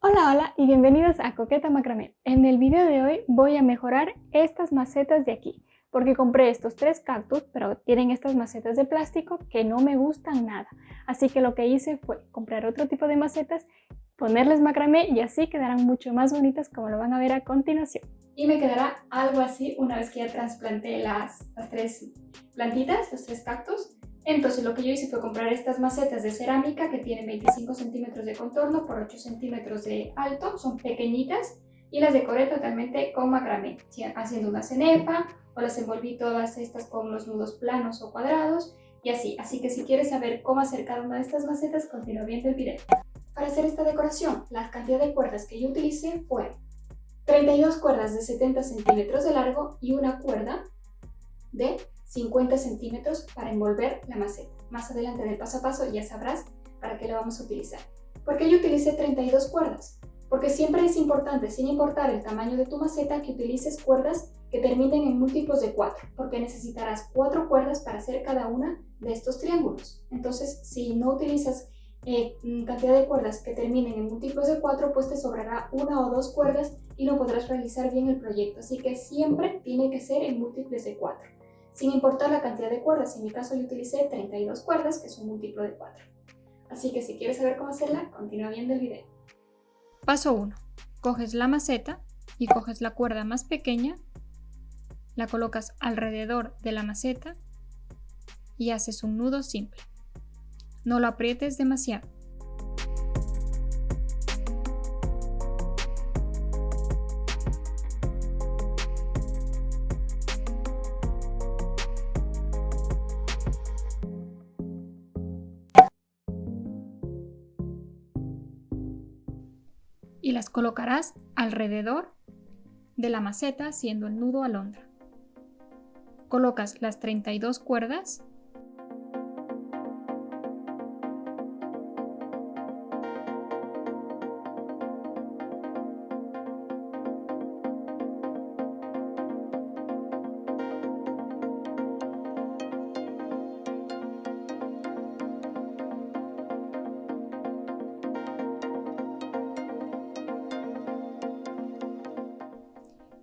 Hola y bienvenidos a Coqueta Macramé. En el video de hoy voy a mejorar estas macetas de aquí, porque compré estos 3 cactus, pero tienen estas macetas de plástico que no me gustan nada. Así que lo que hice fue comprar otro tipo de macetas, ponerles macramé y así quedarán mucho más bonitas, como lo van a ver a continuación. Y me quedará algo así una vez que ya trasplanté las 3 plantitas, los 3 cactus. Entonces lo que yo hice fue comprar estas macetas de cerámica que tienen 25 centímetros de contorno por 8 centímetros de alto, son pequeñitas, y las decoré totalmente con macramé, haciendo una cenefa, o las envolví todas estas con los nudos planos o cuadrados y así. Así que si quieres saber cómo hacer cada una de estas macetas, continúa viendo el video. Para hacer esta decoración, la cantidad de cuerdas que yo utilicé fue 32 cuerdas de 70 centímetros de largo y una cuerda de 50 centímetros para envolver la maceta. Más adelante en el paso a paso ya sabrás para qué la vamos a utilizar. ¿Por qué yo utilicé 32 cuerdas? Porque siempre es importante, sin importar el tamaño de tu maceta, que utilices cuerdas que terminen en múltiplos de 4, porque necesitarás 4 cuerdas para hacer cada una de estos triángulos. Entonces, si no utilizas cantidad de cuerdas que terminen en múltiplos de 4, pues te sobrará 1 o 2 cuerdas y no podrás realizar bien el proyecto. Así que siempre tiene que ser en múltiplos de 4. Sin importar la cantidad de cuerdas, en mi caso yo utilicé 32 cuerdas, que es un múltiplo de 4. Así que si quieres saber cómo hacerla, continúa viendo el video. Paso 1. Coges la maceta y coges la cuerda más pequeña, la colocas alrededor de la maceta y haces un nudo simple. No lo aprietes demasiado. Y las colocarás alrededor de la maceta haciendo el nudo alondra. Colocas las 32 cuerdas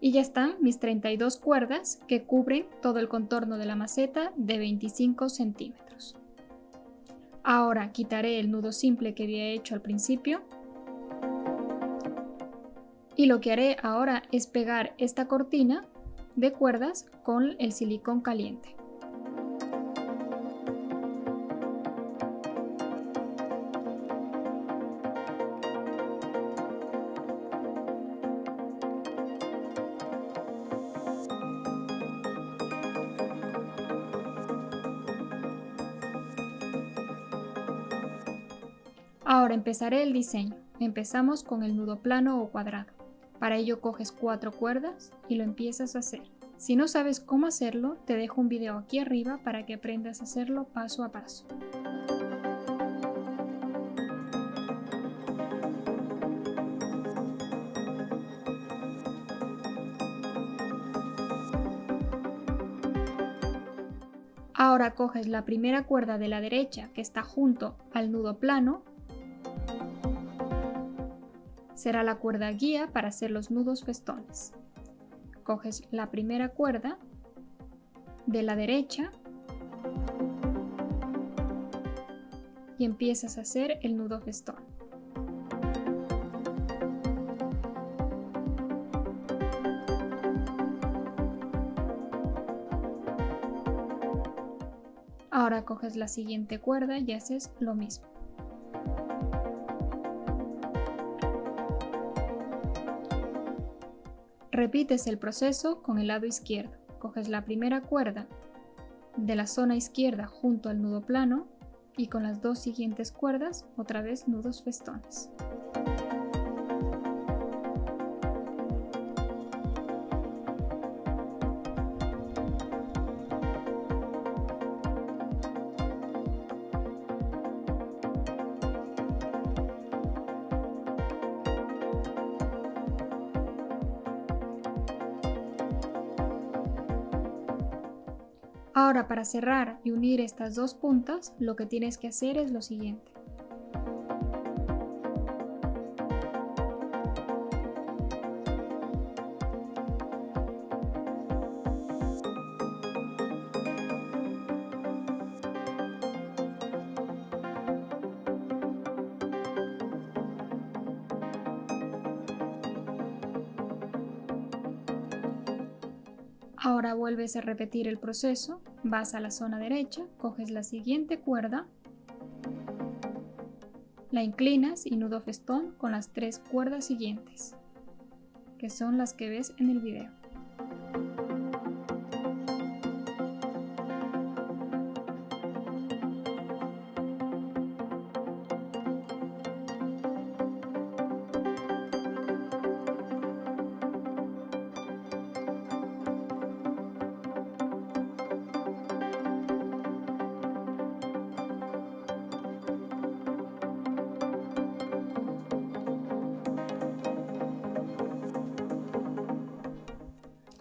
y ya están mis 32 cuerdas que cubren todo el contorno de la maceta de 25 centímetros. Ahora quitaré el nudo simple que había hecho al principio y lo que haré ahora es pegar esta cortina de cuerdas con el silicón caliente. Ahora empezaré el diseño. Empezamos con el nudo plano o cuadrado. Para ello coges 4 cuerdas y lo empiezas a hacer. Si no sabes cómo hacerlo, te dejo un video aquí arriba para que aprendas a hacerlo paso a paso. Ahora coges la primera cuerda de la derecha que está junto al nudo plano. Será la cuerda guía para hacer los nudos festones. Coges la primera cuerda de la derecha y empiezas a hacer el nudo festón. Ahora coges la siguiente cuerda y haces lo mismo. Repites el proceso con el lado izquierdo. Coges la primera cuerda de la zona izquierda junto al nudo plano y con las 2 siguientes cuerdas otra vez nudos festones. Ahora, para cerrar y unir estas 2 puntas, lo que tienes que hacer es lo siguiente. Ahora vuelves a repetir el proceso, vas a la zona derecha, coges la siguiente cuerda, la inclinas y nudo festón con las 3 cuerdas siguientes, que son las que ves en el video.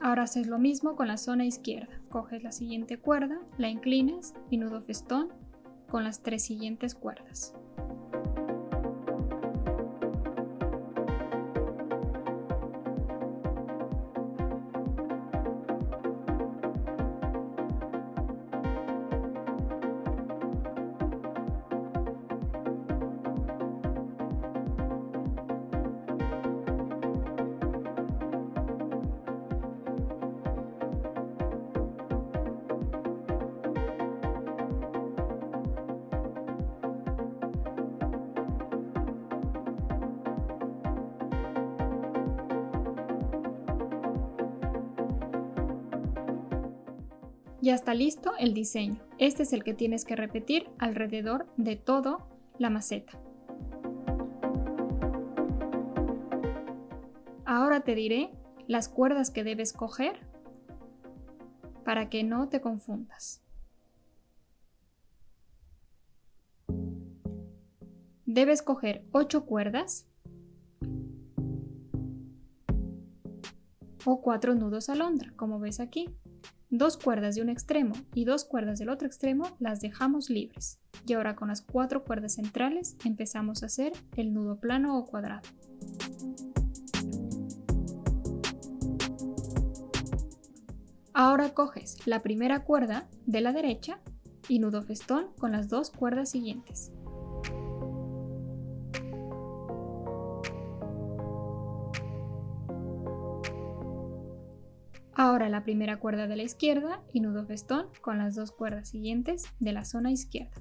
Ahora haces lo mismo con la zona izquierda. Coges la siguiente cuerda, la inclinas y nudo festón con las 3 siguientes cuerdas. Ya está listo el diseño. Este es el que tienes que repetir alrededor de toda la maceta. Ahora te diré las cuerdas que debes coger para que no te confundas. Debes coger 8 cuerdas o 4 nudos alondra, como ves aquí. 2 cuerdas de un extremo y 2 cuerdas del otro extremo las dejamos libres. Y ahora con las 4 cuerdas centrales empezamos a hacer el nudo plano o cuadrado. Ahora coges la primera cuerda de la derecha y nudo festón con las 2 cuerdas siguientes. Ahora la primera cuerda de la izquierda y nudo festón con las 2 cuerdas siguientes de la zona izquierda.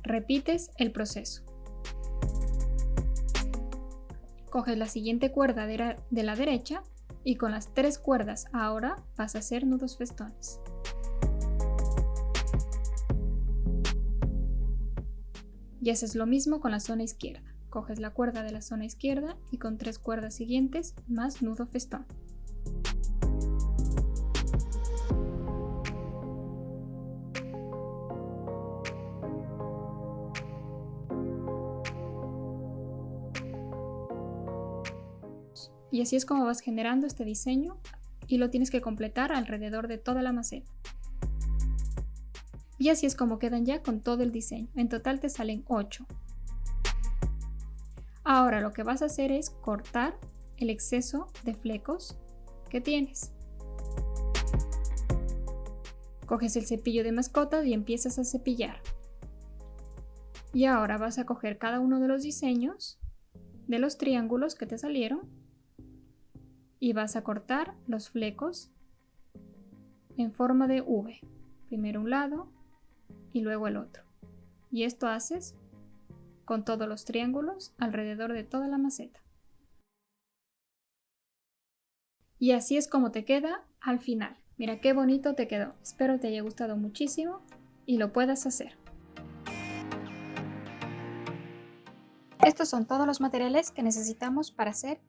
Repites el proceso. Coges la siguiente cuerda de la derecha y con las 3 cuerdas ahora vas a hacer nudos festones. Y haces lo mismo con la zona izquierda. Coges la cuerda de la zona izquierda y con 3 cuerdas siguientes más nudo festón. Y así es como vas generando este diseño y lo tienes que completar alrededor de toda la maceta. Y así es como quedan ya con todo el diseño. En total te salen 8. Ahora lo que vas a hacer es cortar el exceso de flecos que tienes. Coges el cepillo de mascota y empiezas a cepillar. Y ahora vas a coger cada uno de los diseños de los triángulos que te salieron y vas a cortar los flecos en forma de V. Primero un lado y luego el otro. Y esto haces con todos los triángulos alrededor de toda la maceta. Y así es como te queda al final. Mira qué bonito te quedó. Espero te haya gustado muchísimo y lo puedas hacer. Estos son todos los materiales que necesitamos para hacer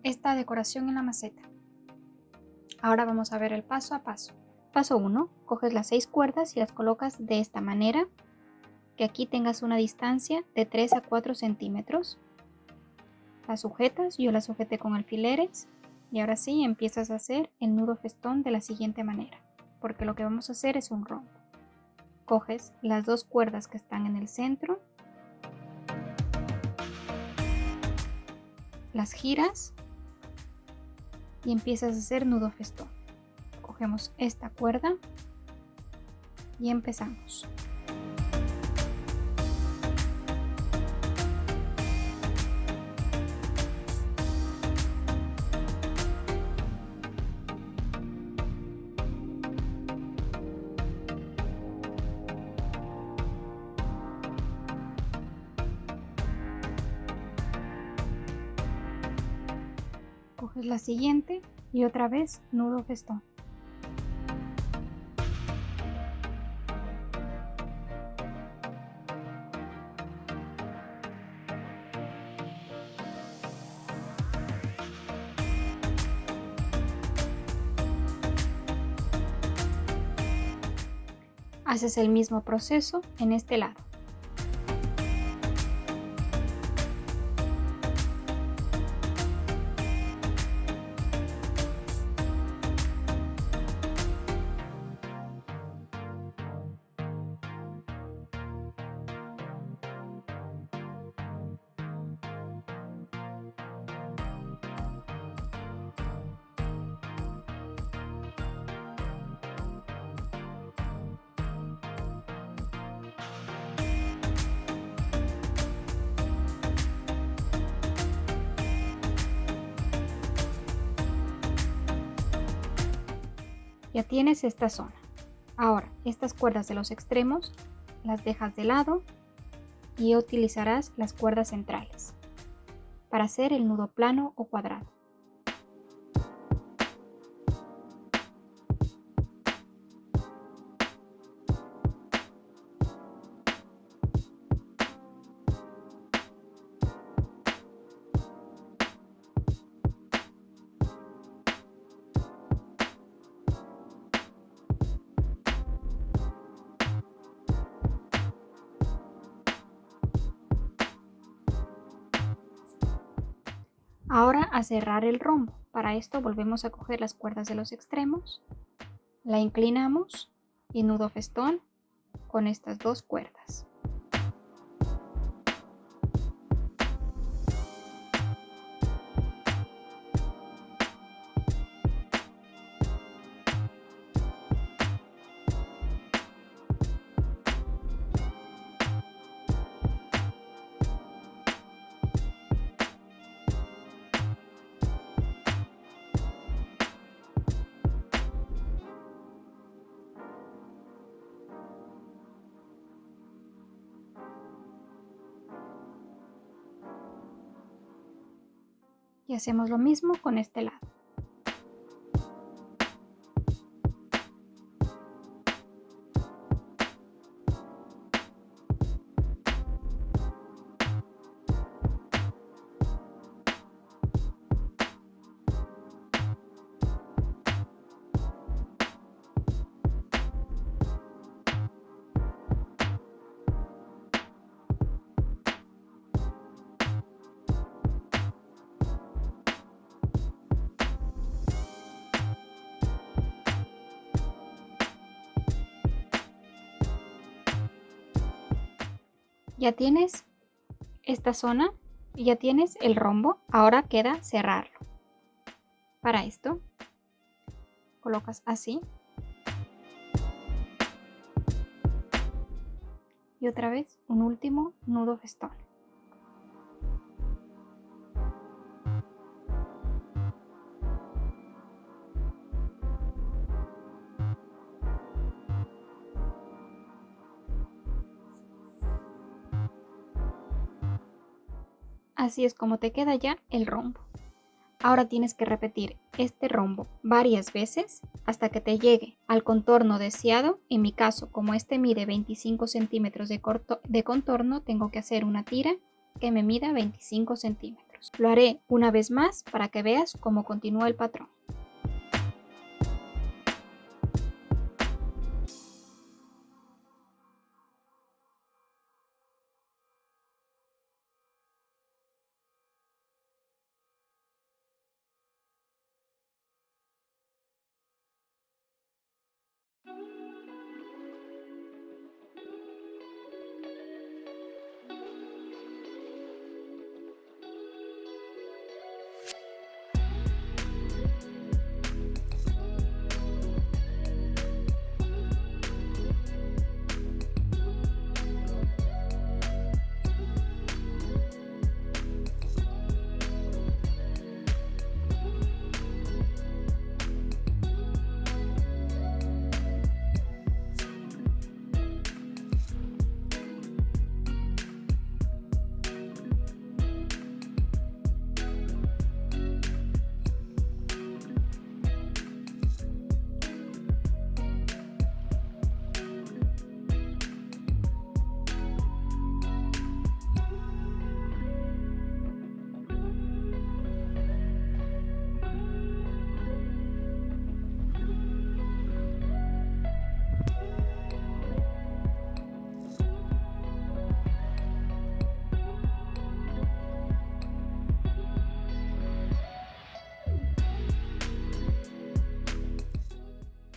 esta decoración en la maceta. Ahora vamos a ver el paso a paso. Paso 1. Coges las 6 cuerdas y las colocas de esta manera, que aquí tengas una distancia de 3 a 4 centímetros. Las sujetas, yo las sujeté con alfileres y ahora sí empiezas a hacer el nudo festón de la siguiente manera, porque lo que vamos a hacer es un rombo. Coges las 2 cuerdas que están en el centro, las giras y empiezas a hacer nudo festón. Cogemos esta cuerda y empezamos. Coges la siguiente y otra vez nudo festón. Haces el mismo proceso en este lado. Ya tienes esta zona. Ahora, estas cuerdas de los extremos las dejas de lado y utilizarás las cuerdas centrales para hacer el nudo plano o cuadrado. Ahora a cerrar el rombo. Para esto volvemos a coger las cuerdas de los extremos, la inclinamos y nudo festón con estas dos cuerdas. Y hacemos lo mismo con este lado. Ya tienes esta zona y ya tienes el rombo. Ahora queda cerrarlo. Para esto colocas así y otra vez un último nudo festón. Así es como te queda ya el rombo. Ahora tienes que repetir este rombo varias veces hasta que te llegue al contorno deseado. En mi caso, como este mide 25 centímetros de contorno, tengo que hacer una tira que me mida 25 centímetros. Lo haré una vez más para que veas cómo continúa el patrón.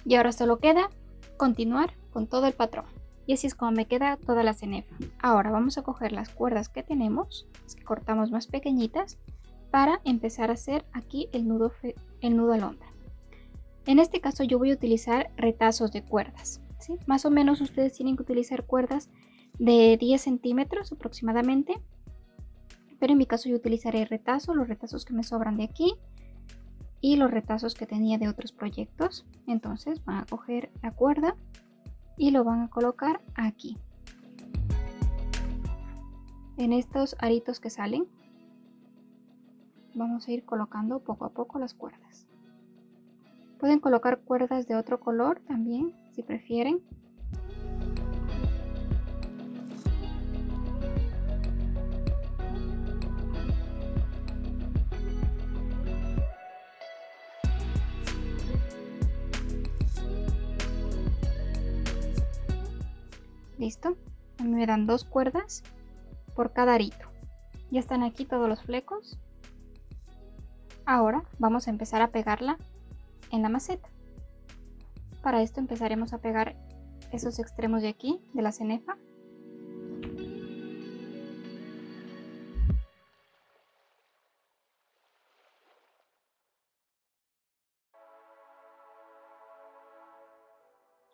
Y ahora solo queda continuar con todo el patrón. Y así es como me queda toda la cenefa. Ahora vamos a coger las cuerdas que tenemos, las que cortamos más pequeñitas, para empezar a hacer aquí el nudo alondra. En este caso yo voy a utilizar retazos de cuerdas, ¿sí? Más o menos ustedes tienen que utilizar cuerdas de 10 centímetros aproximadamente, pero en mi caso yo utilizaré los retazos que me sobran de aquí y los retazos que tenía de otros proyectos. Entonces van a coger la cuerda y lo van a colocar aquí, en estos aritos que salen. Vamos a ir colocando poco a poco las cuerdas. Pueden colocar cuerdas de otro color también, si prefieren. Listo. A mí me dan 2 cuerdas por cada arito. Ya están aquí todos los flecos. Ahora vamos a empezar a pegarla en la maceta. Para esto empezaremos a pegar esos extremos de aquí, de la cenefa.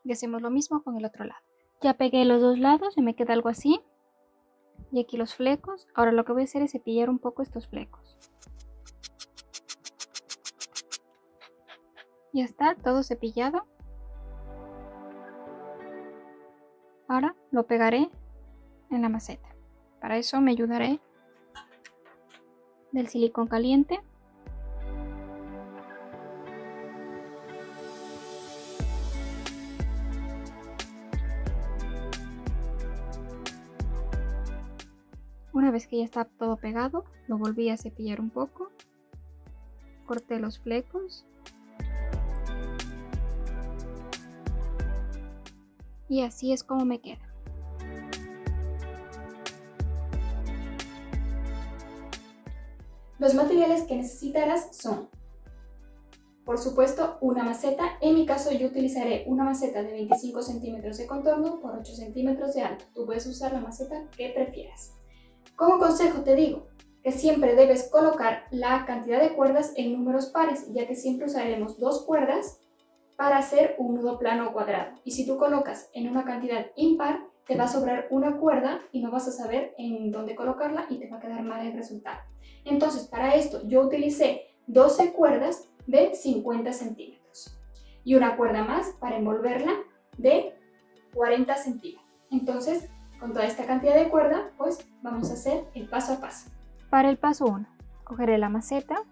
Y hacemos lo mismo con el otro lado. Ya pegué los dos lados y me queda algo así. Y aquí los flecos. Ahora lo que voy a hacer es cepillar un poco estos flecos. Ya está todo cepillado. Ahora lo pegaré en la maceta. Para eso me ayudaré del silicón caliente. Una vez que ya está todo pegado, lo volví a cepillar un poco. Corté los flecos. Y así es como me queda. Los materiales que necesitarás son, por supuesto, una maceta. En mi caso yo utilizaré una maceta de 25 centímetros de contorno por 8 centímetros de alto. Tú puedes usar la maceta que prefieras. Como consejo te digo que siempre debes colocar la cantidad de cuerdas en números pares, ya que siempre usaremos 2 cuerdas para hacer un nudo plano o cuadrado. Y si tú colocas en una cantidad impar, te va a sobrar una cuerda y no vas a saber en dónde colocarla y te va a quedar mal el resultado. Entonces, para esto yo utilicé 12 cuerdas de 50 centímetros y una cuerda más para envolverla de 40 centímetros. Entonces, con toda esta cantidad de cuerda, pues vamos a hacer el paso a paso. Para el paso 1, cogeré la maceta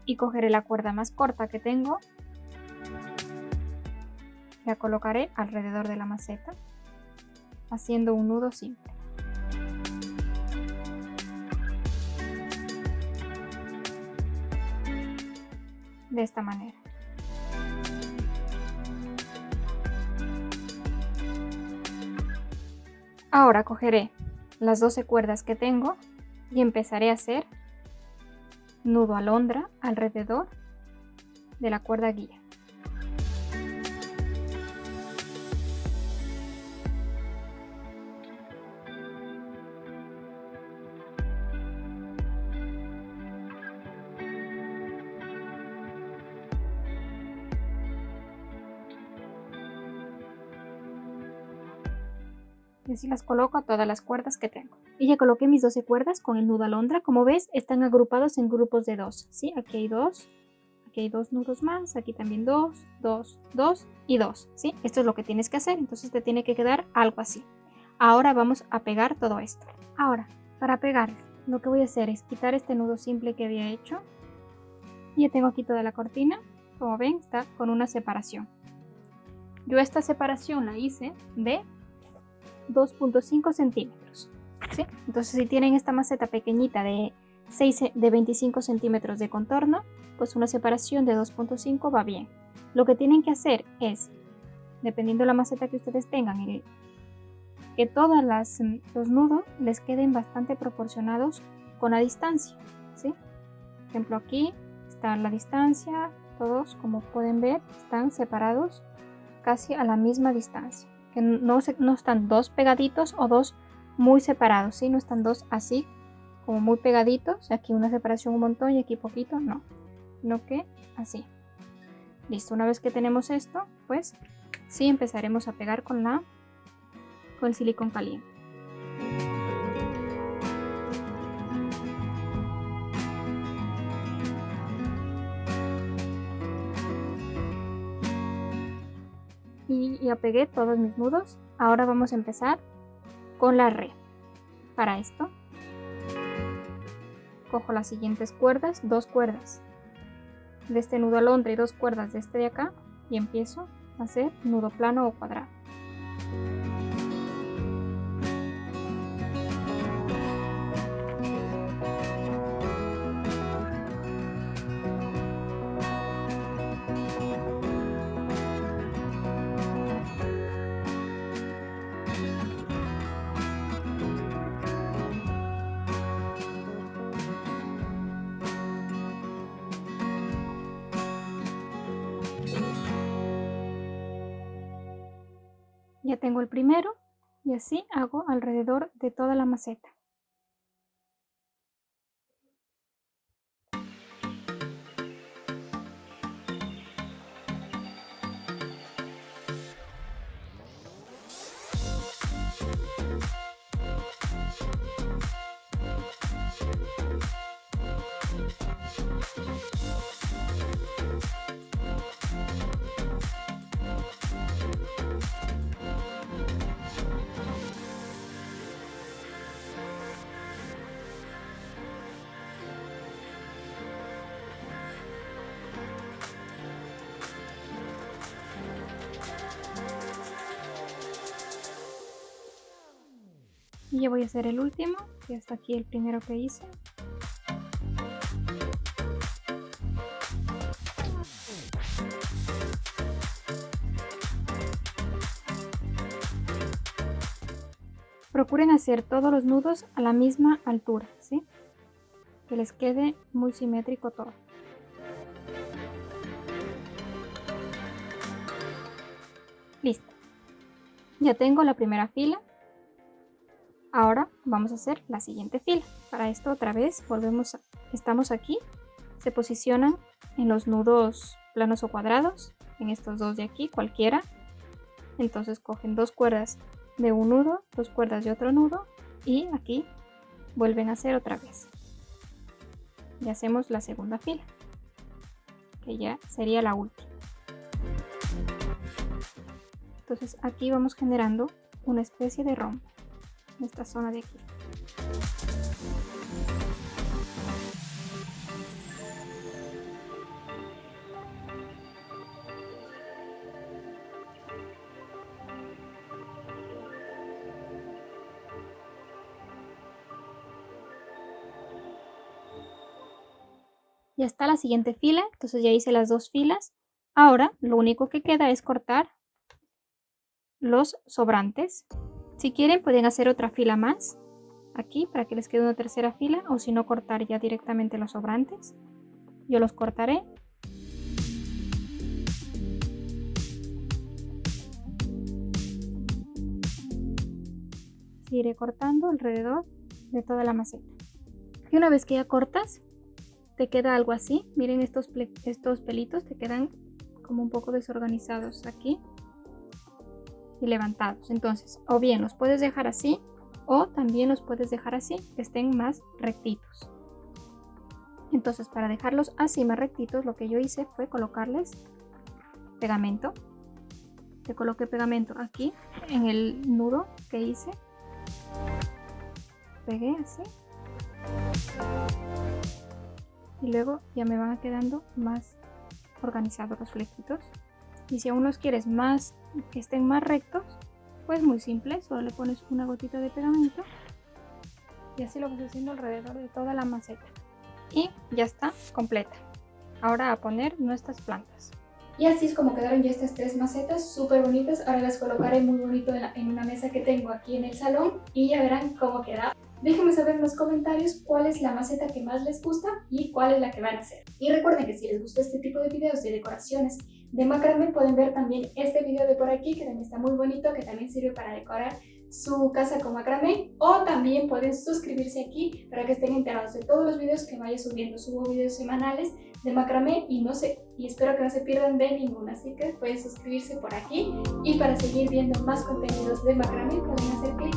y cogeré la cuerda más corta que tengo. La colocaré alrededor de la maceta, haciendo un nudo simple. De esta manera. Ahora cogeré las 12 cuerdas que tengo y empezaré a hacer nudo alondra alrededor de la cuerda guía. Y así las coloco a todas las cuerdas que tengo. Y ya coloqué mis 12 cuerdas con el nudo alondra. Como ves, están agrupados en grupos de 2. ¿Sí? Aquí hay 2, aquí hay 2 nudos más, aquí también 2, 2, 2 y 2. ¿Sí? Esto es lo que tienes que hacer, entonces te tiene que quedar algo así. Ahora vamos a pegar todo esto. Ahora, para pegar, lo que voy a hacer es quitar este nudo simple que había hecho. Y ya tengo aquí toda la cortina. Como ven, está con una separación. Yo esta separación la hice de 2.5 centímetros. ¿Sí? Entonces, si tienen esta maceta pequeñita de 25 centímetros de contorno, pues una separación de 2.5 va bien. Lo que tienen que hacer es, dependiendo de la maceta que ustedes tengan, que todos los nudos les queden bastante proporcionados con la distancia. ¿Sí? Por ejemplo, aquí está la distancia, todos, como pueden ver, están separados casi a la misma distancia, que no están dos pegaditos o dos muy separados, ¿sí? No están dos así como muy pegaditos, aquí una separación un montón y aquí poquito, no, sino que así. Listo, una vez que tenemos esto, pues sí empezaremos a pegar con el silicón caliente. Y ya pegué todos mis nudos. Ahora vamos a empezar con la red. Para esto cojo las siguientes cuerdas, 2 cuerdas de este nudo alondra y 2 cuerdas de este de acá, y empiezo a hacer nudo plano o cuadrado. Ya tengo el primero y así hago alrededor de toda la maceta. Y ya voy a hacer el último, y hasta aquí el primero que hice. Procuren hacer todos los nudos a la misma altura, ¿sí? Que les quede muy simétrico todo. Listo. Ya tengo la primera fila. Ahora vamos a hacer la siguiente fila. Para esto otra vez estamos aquí, se posicionan en los nudos planos o cuadrados, en estos dos de aquí, cualquiera. Entonces cogen 2 cuerdas de un nudo, 2 cuerdas de otro nudo y aquí vuelven a hacer otra vez. Y hacemos la segunda fila, que ya sería la última. Entonces aquí vamos generando una especie de rombo. Esta zona de aquí. Ya está la siguiente fila, entonces ya hice las 2 filas. Ahora lo único que queda es cortar los sobrantes. Si quieren pueden hacer otra fila más aquí para que les quede una tercera fila, o si no cortar ya directamente los sobrantes. Yo los cortaré. Iré cortando alrededor de toda la maceta. Y una vez que ya cortas, te queda algo así. Miren estos pelitos, te quedan como un poco desorganizados aquí y levantados. Entonces, o bien los puedes dejar así, o también los puedes dejar así, que estén más rectitos. Entonces, para dejarlos así más rectitos, lo que yo hice fue colocarles pegamento. Le coloqué pegamento aquí en el nudo que hice. Pegué así. Y luego ya me van quedando más organizados los flequitos. Y si aún los quieres más, que estén más rectos, pues muy simple, solo le pones una gotita de pegamento y así lo vas haciendo alrededor de toda la maceta. Y ya está completa. Ahora a poner nuestras plantas. Y así es como quedaron ya estas 3 macetas súper bonitas. Ahora las colocaré muy bonito en una mesa que tengo aquí en el salón y ya verán cómo queda. Déjenme saber en los comentarios cuál es la maceta que más les gusta y cuál es la que van a hacer. Y recuerden que si les gustó este tipo de videos de decoraciones de macramé pueden ver también este video de por aquí, que también está muy bonito, que también sirve para decorar su casa con macramé, o también pueden suscribirse aquí para que estén enterados de todos los videos que vaya subiendo. Subo videos semanales de macramé y espero que no se pierdan de ninguno, así que pueden suscribirse por aquí. Y para seguir viendo más contenidos de macramé pueden hacer clic